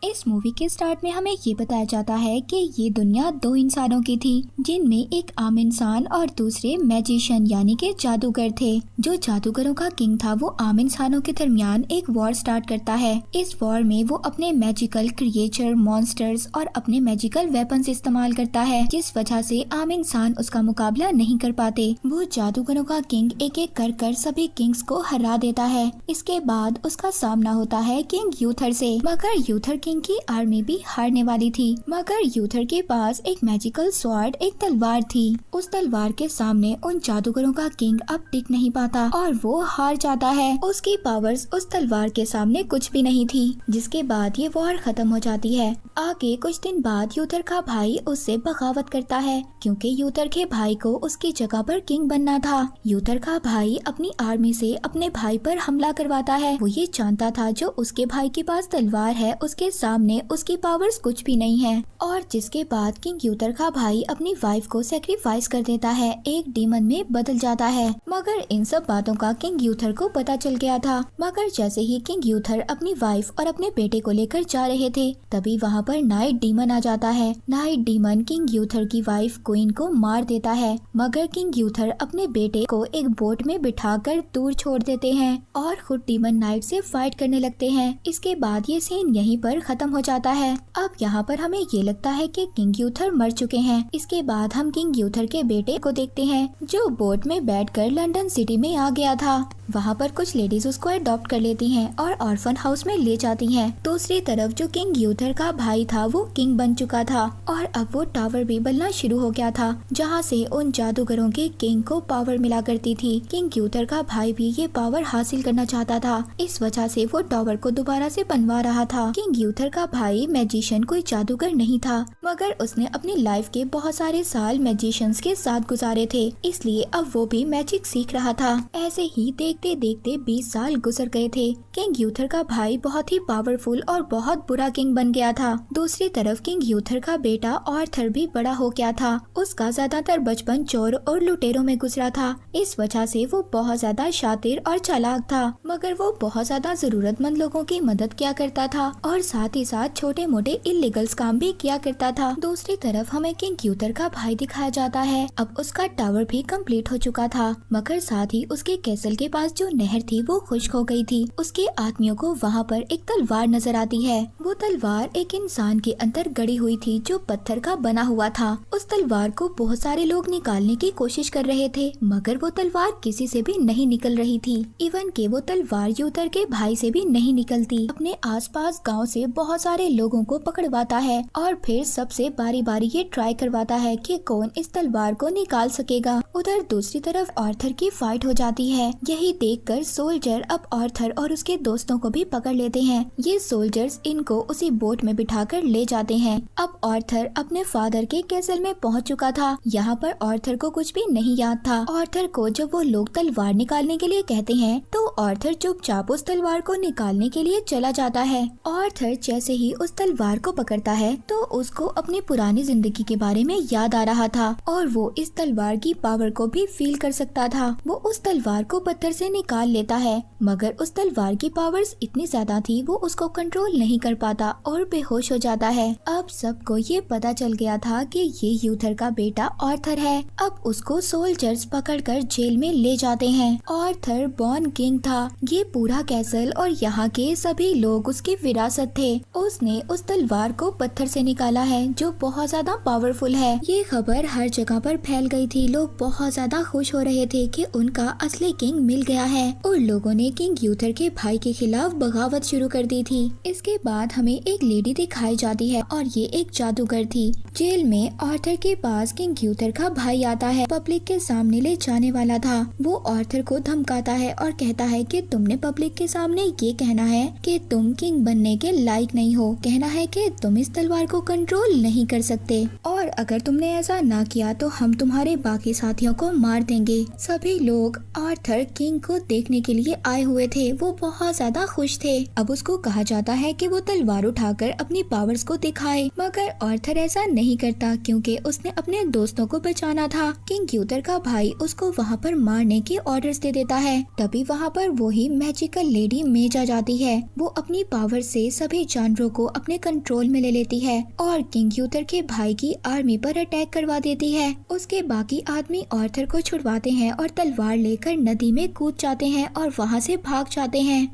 इस मूवी के स्टार्ट में हमें ये बताया जाता है कि ये दुनिया दो इंसानों की थी, जिनमें एक आम इंसान और दूसरे मैजिशियन यानी के जादूगर थे। जो जादूगरों का किंग था वो आम इंसानों के दरमियान एक वॉर स्टार्ट करता है। इस वॉर में वो अपने मैजिकल क्रिएचर, मॉन्स्टर्स और अपने मैजिकल वेपन्स इस्तेमाल करता है, जिस वजह से आम इंसान उसका मुकाबला नहीं कर पाते। वो जादूगरों का किंग एक एक कर सभी किंग्स को हरा देता है। इसके बाद उसका सामना होता है किंग यूथर से, मगर यूथर किंग की आर्मी भी हारने वाली थी। मगर यूथर के पास एक मैजिकल स्वॉर्ड, एक तलवार थी। उस तलवार के सामने उन जादूगरों का किंग अब टिक नहीं पाता और वो हार जाता है। उसकी पावर्स उस तलवार के सामने कुछ भी नहीं थी, जिसके बाद ये वॉर खत्म हो जाती है। आगे कुछ दिन बाद यूथर का भाई उससे बगावत करता है, क्योंकि यूथर के भाई को उसकी जगह पर किंग बनना था। यूथर का भाई अपनी आर्मी से अपने भाई पर हमला करवाता है। वो ये जानता था जो उसके भाई के पास तलवार है उसके सामने उसकी पावर्स कुछ भी नहीं है। और जिसके बाद किंग यूथर का भाई अपनी वाइफ को सेक्रीफाइस कर देता है, एक डीमन में बदल जाता है। मगर इन सब बातों का किंग यूथर को पता चल गया था। मगर जैसे ही किंग यूथर अपनी वाइफ और अपने बेटे को लेकर जा रहे थे, तभी वहाँ पर नाइट डीमन आ जाता है। नाइट डीमन किंग यूथर की वाइफ क्वीन को मार देता है, मगर किंग यूथर अपने बेटे को एक बोट में बिठाकर दूर छोड़ देते हैं और खुद डीमन नाइट से फाइट करने लगते हैं। इसके बाद ये सीन यहीं पर खत्म हो जाता है। अब यहाँ पर हमें ये लगता है कि किंग यूथर मर चुके हैं। इसके बाद हम किंग यूथर के बेटे को देखते हैं, जो बोट में बैठकर लंदन सिटी में आ गया था। वहाँ पर कुछ लेडीज उसको अडॉप्ट कर लेती हैं और ऑर्फन हाउस में ले जाती हैं। दूसरी तरफ जो किंग यूथर का भाई था वो किंग बन चुका था और अब वो टावर भी बनना शुरू हो गया था, जहाँ से उन जादूगरों के किंग को पावर मिला करती थी। किंग यूथर का भाई भी ये पावर हासिल करना चाहता था, इस वजह से वो टावर को दोबारा से बनवा रहा था। किंग यूथर का भाई मैजिशियन कोई जादूगर नहीं था, मगर उसने अपनी लाइफ के बहुत सारे साल मैजिशियंस के साथ गुजारे थे, इसलिए अब वो भी मैजिक सीख रहा था। ऐसे ही देखते देखते 20 साल गुजर गए थे। किंग यूथर का भाई बहुत ही पावरफुल और बहुत बुरा किंग बन गया था। दूसरी तरफ किंग यूथर का बेटा आर्थर भी बड़ा हो गया था। उसका ज्यादातर बचपन चोर और लुटेरों में गुजरा था, इस वजह से वो बहुत ज्यादा शातिर और चालाक था। मगर वो बहुत ज्यादा जरूरतमंद लोगों की मदद किया करता था और साथ ही साथ छोटे मोटे इलीगल्स काम भी किया करता था। दूसरी तरफ हमें किंग यूथर का भाई दिखाया जाता है। अब उसका टावर भी कंप्लीट हो चुका था, मगर साथ ही उसके कैसल के पास जो नहर थी वो खुश्क हो गई थी। उसके आदमियों को वहाँ पर एक तलवार नजर आती है। वो तलवार एक इंसान के अंदर गड़ी हुई थी जो पत्थर का बना हुआ था। उस तलवार को बहुत सारे लोग निकालने की कोशिश कर रहे थे, मगर वो तलवार किसी से भी नहीं निकल रही थी। इवन के वो तलवार यूथर के भाई से भी नहीं निकलती। अपने आसपास गांव से बहुत सारे लोगों को पकड़वाता है और फिर सबसे बारी बारी ये ट्राई करवाता है कि कौन इस तलवार को निकाल सकेगा। उधर दूसरी तरफ आर्थर की फाइट हो जाती है। यही देखकर सोल्जर अब आर्थर और उसके दोस्तों को भी पकड़ लेते हैं। ये सोल्जर्स इनको उसी बोट में बिठाकर ले जाते हैं। अब आर्थर अपने फादर के कैसल में पहुंच चुका था। यहाँ पर आर्थर को कुछ भी नहीं याद था। आर्थर को जब वो लोग तलवार निकालने के लिए कहते हैं तो आर्थर चुपचाप उस तलवार को निकालने के लिए चला जाता है। आर्थर जैसे ही उस तलवार को पकड़ता है तो उसको अपनी पुरानी जिंदगी के बारे में याद आ रहा था और वो इस तलवार की पावर को भी फील कर सकता था। वो उस तलवार को पत्थर से निकाल लेता है, मगर उस तलवार की पावर्स इतनी ज्यादा थी वो उसको कंट्रोल नहीं कर पाता और बेहोश हो जाता है। अब सबको ये पता चल गया था कि ये यूथर का बेटा आर्थर है। अब उसको सोल्जर्स पकड़कर जेल में ले जाते हैं। आर्थर बॉर्न किंग था। ये पूरा कैसल और यहाँ के सभी लोग उसकी विरासत थे। उसने उस तलवार को पत्थर से निकाला है जो बहुत ज्यादा पावरफुल है। ये खबर हर जगह पर फैल गई थी। लोग बहुत ज्यादा खुश हो रहे थे कि उनका असली किंग मिल गया है और लोगों ने किंग यूथर के भाई के खिलाफ बगावत शुरू कर दी थी। इसके बाद हमें एक लेडी दिखाई जाती है और ये एक जादूगर थी। जेल में आर्थर के पास किंग यूथर का भाई आता है। पब्लिक के सामने ले जाने वाला था। वो आर्थर को धमकाता है और कहता है कि तुमने पब्लिक के सामने ये कहना है कि तुम किंग बनने के लायक नहीं हो, कहना है कि तुम इस तलवार को कंट्रोल नहीं कर सकते और अगर तुमने ऐसा ना किया तो हम तुम्हारे बाकी साथियों को मार देंगे। सभी लोग आर्थर किंग को देखने के लिए आए हुए थे वो बहुत ज्यादा खुश थे। अब उसको कहा जाता है कि वो तलवार उठाकर अपनी पावर्स को दिखाए, मगर आर्थर ऐसा नहीं करता क्योंकि उसने अपने दोस्तों को बचाना था। किंग ग्यूथर का भाई उसको वहाँ पर मारने के ऑर्डर्स दे देता है। तभी वहाँ पर वही मैजिकल लेडी मेज आ जाती है। वो अपनी पावर से सभी जानवरों को अपने कंट्रोल में ले लेती है और किंग ग्यूथर के भाई की आर्मी पर अटैक करवा देती है। उसके बाकी आदमी आर्थर को छुड़वाते हैं और तलवार लेकर नदी में कूद जाते हैं और वहाँ से भाग जाते हैं।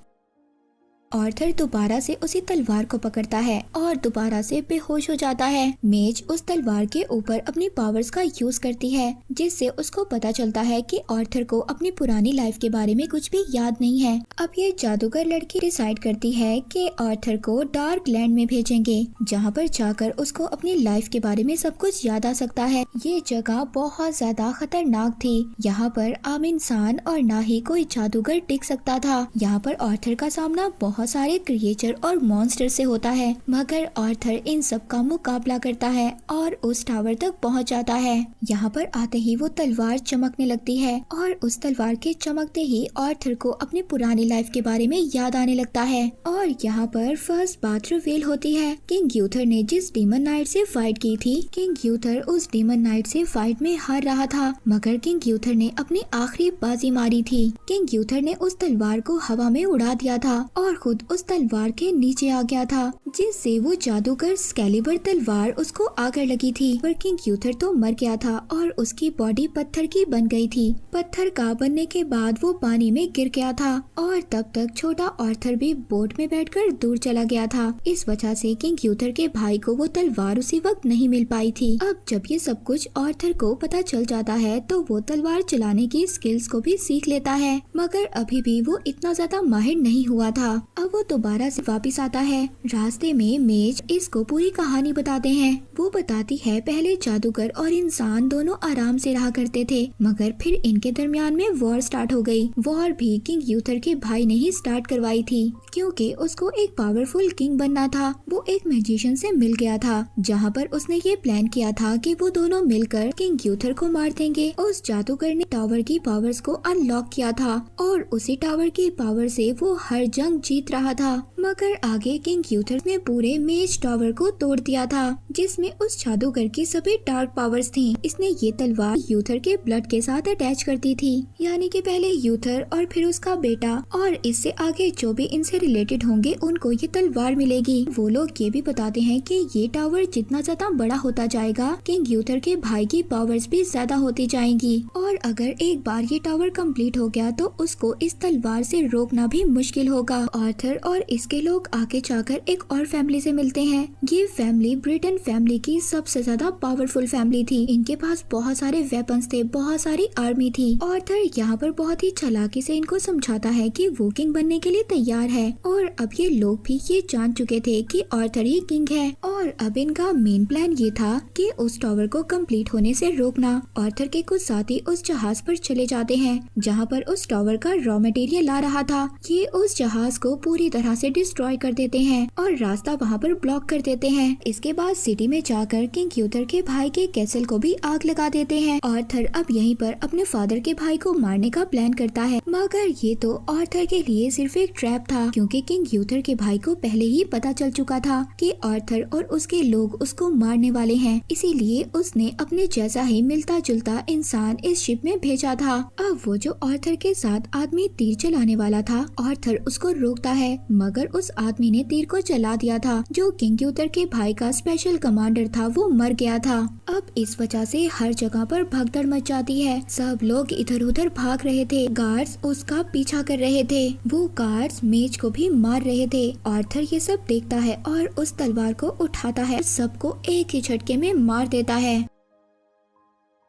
आर्थर दोबारा से उसी तलवार को पकड़ता है और दोबारा से बेहोश हो जाता है। मेज उस तलवार के ऊपर अपनी पावर्स का यूज करती है, जिससे उसको पता चलता है कि आर्थर को अपनी पुरानी लाइफ के बारे में कुछ भी याद नहीं है। अब ये जादूगर लड़की डिसाइड करती है कि आर्थर को डार्क लैंड में भेजेंगे, जहाँ पर जाकर उसको अपनी लाइफ के बारे में सब कुछ याद आ सकता है। ये जगह बहुत ज्यादा खतरनाक थी। यहाँ पर आम इंसान और ना ही कोई जादूगर टिक सकता था। यहाँ पर आर्थर का सामना बहुत सारे क्रिएचर और मॉन्स्टर से होता है, मगर आर्थर इन सब का मुकाबला करता है और उस टावर तक पहुंच जाता है। यहाँ पर आते ही वो तलवार चमकने लगती है और उस तलवार के चमकते ही आर्थर को अपनी पुरानी लाइफ के बारे में याद आने लगता है। और यहाँ पर फर्स्ट बात रिवील होती है। किंग ग्यूथर ने जिस डीमन नाइट से फाइट की थी, किंग ग्यूथर उस डीमन नाइट से फाइट में हार रहा था, मगर किंग ग्यूथर ने अपनी आखिरी बाजी मारी थी। किंग ग्यूथर ने उस तलवार को हवा में उड़ा दिया था और खुद उस तलवार के नीचे आ गया था, जिससे वो जादूगर एक्सकैलिबर तलवार उसको आकर लगी थी। पर किंग ग्यूथर तो मर गया था और उसकी बॉडी पत्थर की बन गई थी। पत्थर का बनने के बाद वो पानी में गिर गया था और तब तक छोटा आर्थर भी बोट में बैठकर दूर चला गया था। इस वजह से किंग ग्यूथर के भाई को वो तलवार उसी वक्त नहीं मिल पाई थी। अब जब ये सब कुछ आर्थर को पता चल जाता है तो वो तलवार चलाने की स्किल्स को भी सीख लेता है, मगर अभी भी वो इतना ज्यादा माहिर नहीं हुआ था। अब वो दोबारा से वापस आता है। रास्ते में मेज इसको पूरी कहानी बताते हैं। वो बताती है पहले जादूगर और इंसान दोनों आराम से रहा करते थे, मगर फिर इनके दरमियान में वॉर स्टार्ट हो गई। वॉर भी किंग ग्यूथर के भाई ने ही स्टार्ट करवाई थी, क्योंकि उसको एक पावरफुल किंग बनना था। वो एक मैजिशियन से मिल गया था, जहाँ पर उसने ये प्लान किया था कि वो दोनों मिलकर किंग ग्यूथर को मार देंगे। उस जादूगर ने टावर की पावर्स को अनलॉक किया था और उसी टावर की पावर से वो हर जंग जीत रहा था, मगर आगे किंग ग्यूथर ने पूरे मेज टावर को तोड़ दिया था, जिसमें उस जादूगर की सभी डार्क पावर्स थी। इसने ये तलवार यूथर के ब्लड के साथ अटैच करती थी, यानी कि पहले यूथर और फिर उसका बेटा और इससे आगे जो भी इनसे रिलेटेड होंगे उनको ये तलवार मिलेगी। वो लोग ये भी बताते हैं कि ये टावर जितना ज्यादा बड़ा होता जाएगा, किंग यूथर के भाई की पावर्स भी ज्यादा होती जाएंगी और अगर एक बार ये टावर कंप्लीट हो गया तो उसको इस तलवार से रोकना भी मुश्किल होगा। आर्थर और इसके लोग आगे जाकर एक और फैमिली से मिलते हैं। ये फैमिली ब्रिटेन फैमिली की सबसे ज्यादा पावरफुल फैमिली थी। इनके पास बहुत सारे वेपन्स थे, बहुत सारी आर्मी थी। आर्थर यहाँ पर बहुत ही चालाकी से इनको समझाता है कि वो किंग बनने के लिए तैयार है और अब ये लोग भी ये जान चुके थे कि आर्थर ही किंग है और अब इनका मेन प्लान ये था कि उस टावर को कंप्लीट होने से रोकना। आर्थर के कुछ साथी उस जहाज पर चले जाते हैं जहाँ पर उस टावर का रॉ मटेरियल ला रहा था। ये उस जहाज को पूरी तरह से डिस्ट्रॉय कर देते हैं और रास्ता वहाँ पर ब्लॉक कर देते हैं। इसके बाद सिटी में जाकर किंग यूथर के भाई के कैसल को भी आग लगा देते हैं। आर्थर अब यहीं पर अपने फादर के भाई को मारने का प्लान करता है, मगर ये तो आर्थर के लिए सिर्फ एक ट्रैप था, क्योंकि किंग यूथर के भाई को पहले ही पता चल चुका था कि आर्थर और उसके लोग उसको मारने वाले हैं। इसीलिए उसने अपने जैसा ही मिलता जुलता इंसान इस शिप में भेजा था। अब वो जो आर्थर के साथ आदमी तीर चलाने वाला था, आर्थर उसको रोकता है, मगर उस आदमी ने तीर को चला दिया था। जो किंग यूथर के भाई का स्पेशल कमांडर था वो मर गया था। अब इस वजह से हर जगह पर भगदड़ मच जाती है। सब लोग इधर उधर भाग रहे थे, गार्ड्स उसका पीछा कर रहे थे, वो गार्ड्स मेज को भी मार रहे थे। आर्थर ये सब देखता है और उस तलवार को उठाता है, सबको एक ही झटके में मार देता है।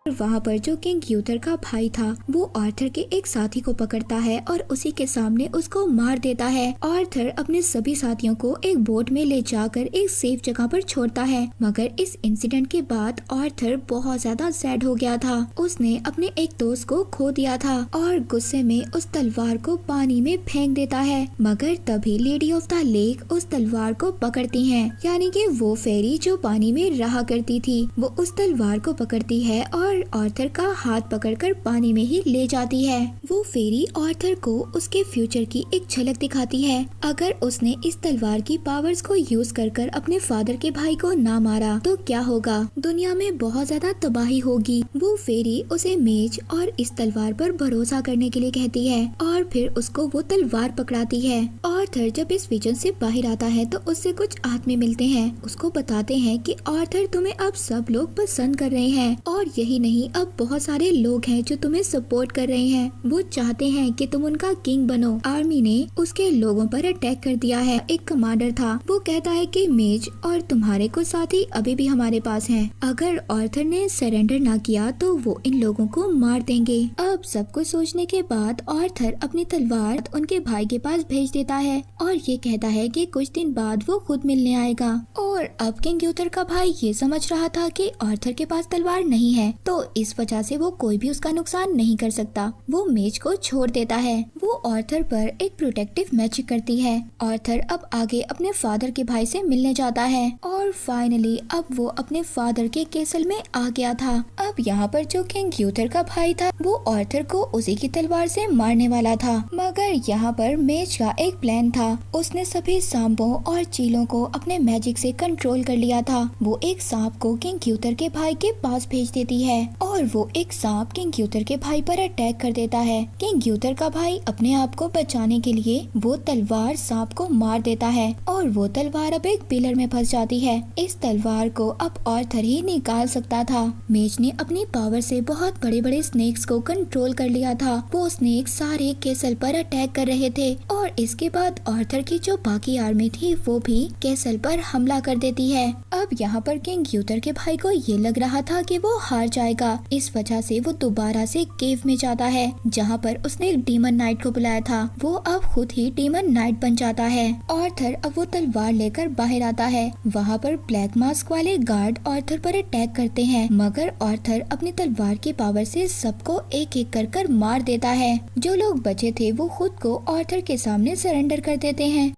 वहाँ पर जो किंग यूथर का भाई था वो आर्थर के एक साथी को पकड़ता है और उसी के सामने उसको मार देता है। आर्थर अपने सभी साथियों को एक बोट में ले जाकर एक सेफ जगह पर छोड़ता है, मगर इस इंसिडेंट के बाद आर्थर बहुत ज्यादा सैड हो गया था। उसने अपने एक दोस्त को खो दिया था और गुस्से में उस तलवार को पानी में फेंक देता है, मगर तभी लेडी ऑफ द लेक उस तलवार को पकड़ती है, यानी कि वो फेरी जो पानी में रहा करती थी, वो उस तलवार को पकड़ती है और और आर्थर का हाथ पकड़कर पानी में ही ले जाती है। वो फेरी आर्थर को उसके फ्यूचर की एक झलक दिखाती है। अगर उसने इस तलवार की पावर्स को यूज कर अपने फादर के भाई को ना मारा तो क्या होगा, दुनिया में बहुत ज्यादा तबाही होगी। वो फेरी उसे मेज और इस तलवार पर भरोसा करने के लिए कहती है और फिर उसको वो तलवार पकड़ाती है। आर्थर जब इस विजन से बाहर आता है तो उससे कुछ आदमी मिलते हैं। उसको बताते हैं कि आर्थर तुम्हें अब सब लोग पसंद कर रहे हैं और यही नहीं, अब बहुत सारे लोग हैं जो तुम्हें सपोर्ट कर रहे हैं। वो चाहते हैं कि तुम उनका किंग बनो। आर्मी ने उसके लोगों पर अटैक कर दिया है। एक कमांडर था, वो कहता है कि मेज और तुम्हारे कुछ साथी अभी भी हमारे पास हैं। अगर आर्थर ने सरेंडर ना किया तो वो इन लोगों को मार देंगे। अब सब कुछ सोचने के बाद आर्थर अपनी तलवार उनके भाई के पास भेज देता है और ये कहता है कि कुछ दिन बाद वो खुद मिलने आएगा। और अब किंग यूथर का भाई ये समझ रहा था कि आर्थर के पास तलवार नहीं है, तो इस वजह से वो कोई भी उसका नुकसान नहीं कर सकता। वो मेज को छोड़ देता है। वो आर्थर पर एक प्रोटेक्टिव मैजिक करती है। आर्थर अब आगे अपने फादर के भाई से मिलने जाता है और फाइनली अब वो अपने फादर के केसल में आ गया था। अब यहाँ पर जो किंग यूथर का भाई था वो आर्थर को उसी की तलवार से मारने वाला था, मगर यहाँ पर मेज का एक प्लान था। उसने सभी सांपों और चीलों को अपने मैजिक से कंट्रोल कर लिया था। वो एक सांप को किंग यूथर के भाई के पास भेज देती है और वो एक सांप किंग यूथर के भाई पर अटैक कर देता है। किंग यूथर का भाई अपने आप को बचाने के लिए वो तलवार सांप को मार देता है और वो तलवार अब एक पिलर में फंस जाती है। इस तलवार को अब आर्थर ही निकाल सकता था। मेज ने अपनी पावर से बहुत बड़े बड़े स्नेक्स को कंट्रोल कर लिया था। वो स्नेक सारे केसल पर अटैक कर रहे थे और इसके बाद आर्थर की जो बाकी आर्मी थी वो भी केसल पर हमला कर देती है। अब यहाँ पर किंग यूथर के भाई को ये लग रहा था कि वो हार जाएगा। इस वजह से वो दोबारा से केव में जाता है जहाँ पर उसने एक डीमन नाइट को बुलाया था। वो अब खुद ही डीमन नाइट बन जाता है। आर्थर अब वो तलवार लेकर बाहर आता है। वहाँ पर ब्लैक मास्क वाले गार्ड आर्थर पर अटैक करते हैं, मगर आर्थर अपनी तलवार की पावर से सबको एक एक कर मार देता है। जो लोग बचे थे वो खुद को आर्थर के सामने सरेंडर कर देते हैं।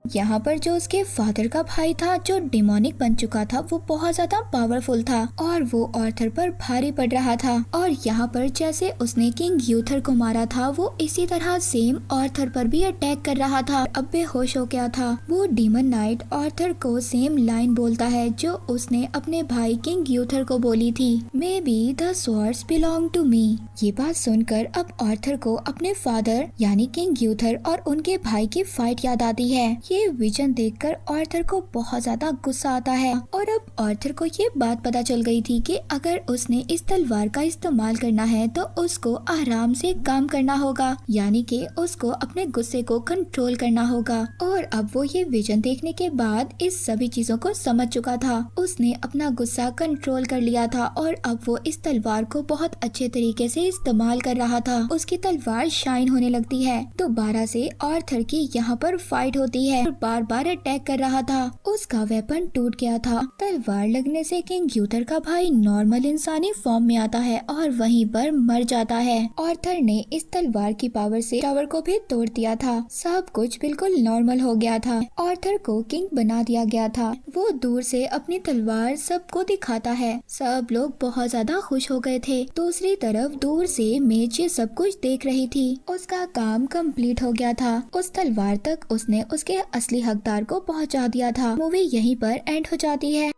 यहाँ पर जो उसके फादर का भाई था जो डिमोनिक बन चुका था वो बहुत ज्यादा पावरफुल था और वो आर्थर पर भारी पड़ रहा था। और यहाँ पर जैसे उसने किंग यूथर को मारा था वो इसी तरह सेम आर्थर पर भी अटैक कर रहा था। अब बेहोश हो गया था। वो डीमन नाइट आर्थर को सेम लाइन बोलता है जो उसने अपने भाई किंग यूथर को बोली थी, may be the swords belong to me. ये बात सुनकर अब आर्थर को अपने फादर यानी किंग यूथर और उनके भाई की फाइट याद आती है। ये विजन देखकर आर्थर को बहुत ज्यादा गुस्सा आता है और अब आर्थर को ये बात पता चल गई थी कि अगर उसने इस तलवार का इस्तेमाल करना है तो उसको आराम से काम करना होगा, यानी कि उसको अपने गुस्से को कंट्रोल करना होगा। और अब वो ये विजन देखने के बाद इस सभी चीजों को समझ चुका था। उसने अपना गुस्सा कंट्रोल कर लिया था और अब वो इस तलवार को बहुत अच्छे तरीके से इस्तेमाल कर रहा था। उसकी तलवार शाइन होने लगती है। दोबारा से आर्थर की यहाँ पर फाइट होती है। बार बार अटैक कर रहा था। उसका वेपन टूट गया था। तलवार लगने से किंग यूथर का भाई नॉर्मल इंसानी फॉर्म में आता है और वहीं पर मर जाता है। आर्थर ने इस तलवार की पावर से टावर को भी तोड़ दिया था। सब कुछ बिल्कुल नॉर्मल हो गया था। आर्थर को किंग बना दिया गया था। वो दूर से अपनी तलवार सबको दिखाता है। सब लोग बहुत ज्यादा खुश हो गए थे। दूसरी तरफ दूर से मेज ये सब कुछ देख रही थी। उसका काम कंप्लीट हो गया था। उस तलवार तक उसने उसके असली हकदार को पहुंचा दिया था। मूवी यहीं पर एंड हो जाती है।